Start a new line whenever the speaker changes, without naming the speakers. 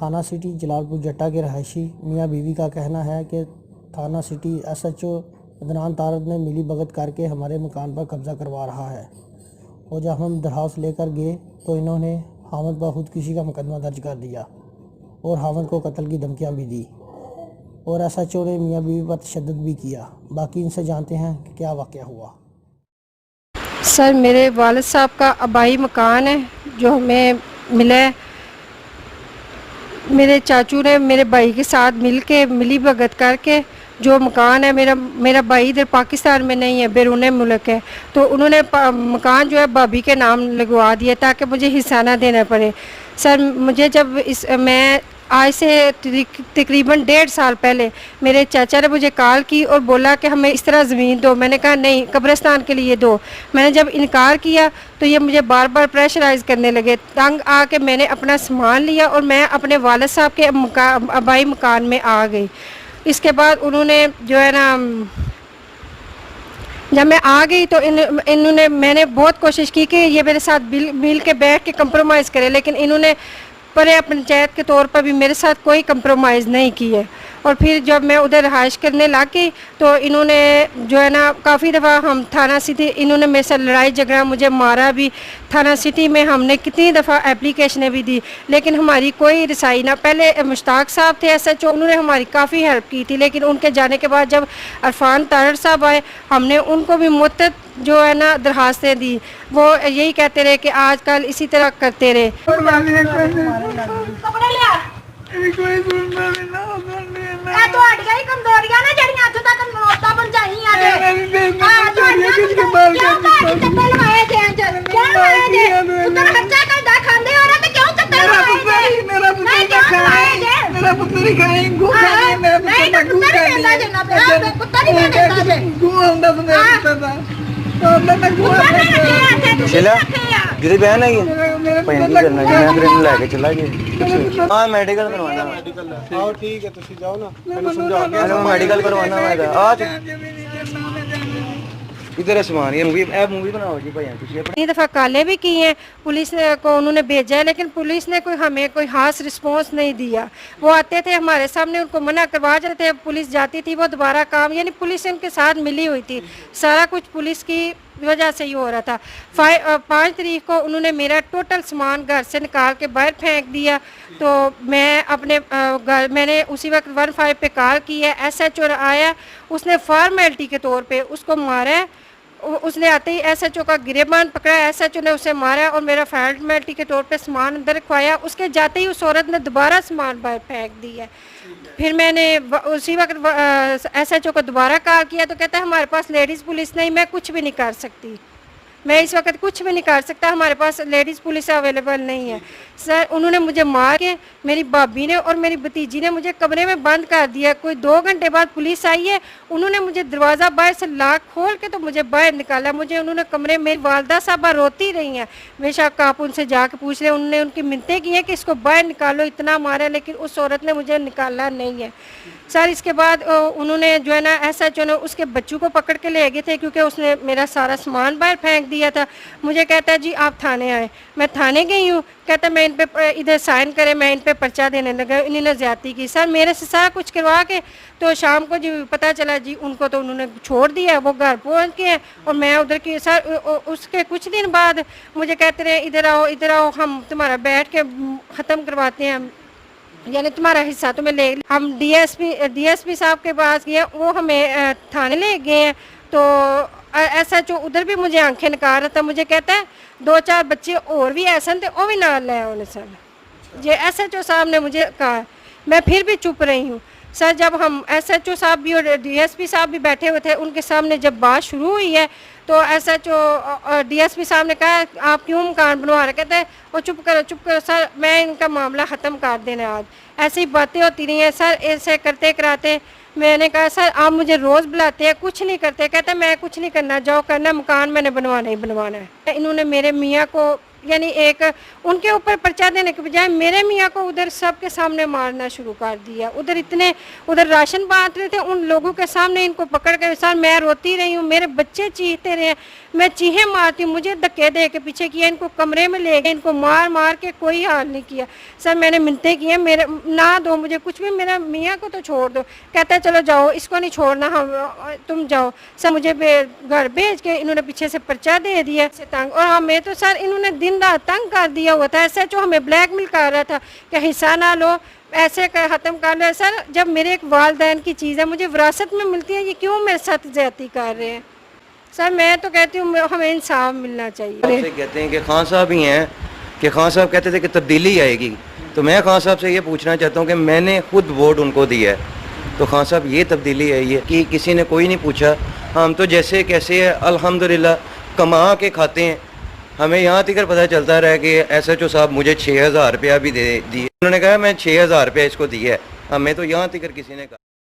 थाना सिटी जलालपुर जट्टा के रहायशी मियाँ बीवी का कहना है कि थाना सिटी SHO अदनान तारक ने मिली भगत करके हमारे मकान पर कब्ज़ा करवा रहा है। और जब हम दरख्वास्त लेकर गए तो इन्होंने हामिद पर खुदकुशी का मुकदमा दर्ज कर दिया और हामिद को कत्ल की धमकियाँ भी दी और SHO ने मियाँ बीवी पर तशद्दुद भी किया। बाकी इनसे जानते हैं कि क्या वाक़या हुआ।
सर, मेरे वालिद साहब का आबाई मकान है जो हमें मिला है। मेरे चाचू ने मेरे भाई के साथ मिली भगत करके जो मकान है, मेरा भाई इधर पाकिस्तान में नहीं है, बैरून मुल्क है, तो उन्होंने मकान जो है भाभी के नाम लगवा दिया ताकि मुझे हिस्सा ना देना पड़े। सर, मुझे जब मैं आज से तकरीबन 1.5 साल पहले मेरे चाचा ने मुझे कॉल की और बोला कि हमें इस तरह ज़मीन दो। मैंने कहा नहीं, कब्रिस्तान के लिए दो। मैंने जब इनकार किया तो ये मुझे बार बार प्रेशराइज़ करने लगे। तंग आके मैंने अपना सामान लिया और मैं अपने वालिद साहब के आबाई मकान में आ गई। इसके बाद उन्होंने जो है ना, जब मैं आ गई तो मैंने बहुत कोशिश की कि ये मेरे साथ मिल के बैठ के कंप्रोमाइज़ करे, लेकिन इन्होंने पर पंचायत के तौर पर भी मेरे साथ कोई कंप्रोमाइज़ नहीं की है। और फिर जब मैं उधर रहाइश करने लगी तो इन्होंने जो है ना, काफ़ी दफ़ा हम थाना सिटी, इन्होंने मेरे साथ लड़ाई झगड़ा, मुझे मारा भी। थाना सिटी में हमने कितनी दफ़ा एप्लीकेशनें भी दी लेकिन हमारी कोई रसाई ना। पहले मुश्ताक साहब थे SHO, उन्होंने हमारी काफ़ी हेल्प की थी, लेकिन उनके जाने के बाद जब अरफान तारड़ साहब आए, हमने उनको भी मुद्दत जो है ना दरखास्तें दी। वो यही कहते रहे कि आजकल इसी तरह करते रहे।
जिदी बहन है करना मैं फिर लेके चला गया। हाँ, मेडिकल करवाना।
आओ ठीक है, तुसी जाओ ना, मैंने समझा के
मेडिकल करवाना है। आज इधर सामान ये मूवी बनाओ जी भाई।
कई दफ़ा कालें भी की हैं, पुलिस को उन्होंने भेजा है, लेकिन पुलिस ने हमें कोई खास रिस्पॉन्स नहीं दिया। वो आते थे हमारे सामने, उनको मना करवा जाते थे, पुलिस जाती थी, वो दोबारा काम, यानी पुलिस उनके साथ मिली हुई थी। सारा कुछ पुलिस की वजह से ही हो रहा था। 5 तारीख को उन्होंने मेरा टोटल सामान घर से निकाल के बाहर फेंक दिया। तो मैं अपने मैंने उसी वक्त 15 पे कॉल की है। SHO आया, उसने फॉर्मेलिटी के तौर पे उसको मारा है। उसने आते ही SHO का गिरेबान पकड़ा, SHO ने उसे मारा और मेरा फॉर्मेलिटी के तौर पे सामान अंदर रखवाया। उसके जाते ही उस औरत ने दोबारा सामान बाहर फेंक दिया। फिर मैंने उसी वक्त SHO को दोबारा कॉल किया तो कहता है हमारे पास लेडीज़ पुलिस नहीं, मैं कुछ भी नहीं कर सकती, मैं इस वक्त कुछ भी नहीं कर सकता, हमारे पास लेडीज़ पुलिस अवेलेबल नहीं है। सर, उन्होंने मुझे मार के, मेरी भाभी ने और मेरी भतीजी ने मुझे कमरे में बंद कर दिया। कोई 2 घंटे बाद पुलिस आई है, उन्होंने मुझे दरवाज़ा बाहर से लॉक खोल के तो मुझे बाहर निकाला। मुझे उन्होंने कमरे में, मेरी वालदा साहबा रोती रही हैं, बेशक आप उनसे जाके पूछ रहे, उन्होंने उनकी मिन्नतें की हैं कि इसको बाहर निकालो, इतना मारा, लेकिन उस औरत ने मुझे निकाला नहीं है। सर, इसके बाद उन्होंने जो है ना, SHO ने उसके बच्चों को पकड़ के ले गए थे क्योंकि उसने मेरा सारा सामान बाहर फेंक दिया था। मुझे कहता है जी आप थाने आए। मैं थाने गई हूँ, कहता मैं इन पे इधर साइन करें, मैं इन पे पर्चा देने लगा। इन्होंने ज़्यादती की। सर, मेरे से सारा कुछ करवा के तो शाम को जी पता चला जी उनको तो उन्होंने छोड़ दिया, वो घर पहुँच गए और मैं उधर की। सर, उसके कुछ दिन बाद मुझे कहते रहे इधर आओ, हम तुम्हारा बैठ के ख़त्म करवाते हैं, यानी तुम्हारा हिस्सा तुम्हें ले। हम DSP साहब के पास गए, वो हमें थाने ले गए हैं। तो SHO उधर भी मुझे आंखें निकाल रहा था। मुझे कहता है 2-4 बच्चे और भी ऐसे थे, वो भी ना ले उन्हें। सर, ये SHO साहब ने मुझे कहा, मैं फिर भी चुप रही हूँ। सर, जब हम SHO साहब भी और DSP साहब भी बैठे हुए थे, उनके सामने जब बात शुरू हुई है तो SHO और DSP साहब ने कहा आप क्यों मकान बनवा रहे? कहते हैं वो चुप करो सर, मैं इनका मामला ख़त्म कर देना। आज ऐसी बातें होती रही हैं सर, ऐसे करते कराते। मैंने कहा सर आप मुझे रोज़ बुलाते हैं, कुछ नहीं करते। कहते मैं कुछ नहीं करना, जो करना मकान मैंने बनवाना ही बनवाना है। इन्होंने मेरे मियाँ को यानी एक उनके ऊपर पर्चा देने के बजाय मेरे मियाँ को उधर सबके सामने मारना शुरू कर दिया। उधर राशन बांट रहे थे, उन लोगों के सामने इनको पकड़ कर सर मैं रोती रही हूँ, मेरे बच्चे चीखते रहे, मैं चीखें मारती हूँ, मुझे धक्के दे के पीछे किया, इनको कमरे में ले गए, इनको मार मार के कोई हाल नहीं किया। सर मैंने मिन्नतें की हैं, मेरे ना दो मुझे कुछ भी, मेरा मियाँ को तो छोड़ दो। कहता है चलो जाओ, इसको नहीं छोड़ना, हम तुम जाओ। सर मुझे घर भेज के इन्होंने पीछे से पर्चा दे दिया से तंग, और हमें तो सर इन्होंने दिन रात तंग कर दिया हुआ था। ऐसे जो हमें ब्लैकमेल कर रहा था कि हिस्सा ना लो, ऐसे ख़त्म कर लो। सर जब मेरे एक वालदैन की चीज़ है मुझे विरासत में मिलती है, ये क्यों मेरे साथ ज्यादती कर रहे हैं? सर मैं तो कहती हूँ हमें इंसाफ मिलना चाहिए।
कहते हैं कि खान साहब ही हैं, कि खान साहब कहते थे कि तब्दीली आएगी, तो मैं खान साहब से ये पूछना चाहता हूँ कि मैंने खुद वोट उनको दिया है, तो खान साहब ये तब्दीली आई है कि किसी ने कोई नहीं पूछा, हम तो जैसे कैसे है अल्हम्दुलिल्लाह कमा के खाते हैं। हमें यहाँ तक पता चलता रहा कि SHO साहब मुझे 6000 रुपया भी दे दिए, उन्होंने कहा मैं 6000 रुपया इसको दिया है, हमें तो यहाँ तक किसी ने कहा।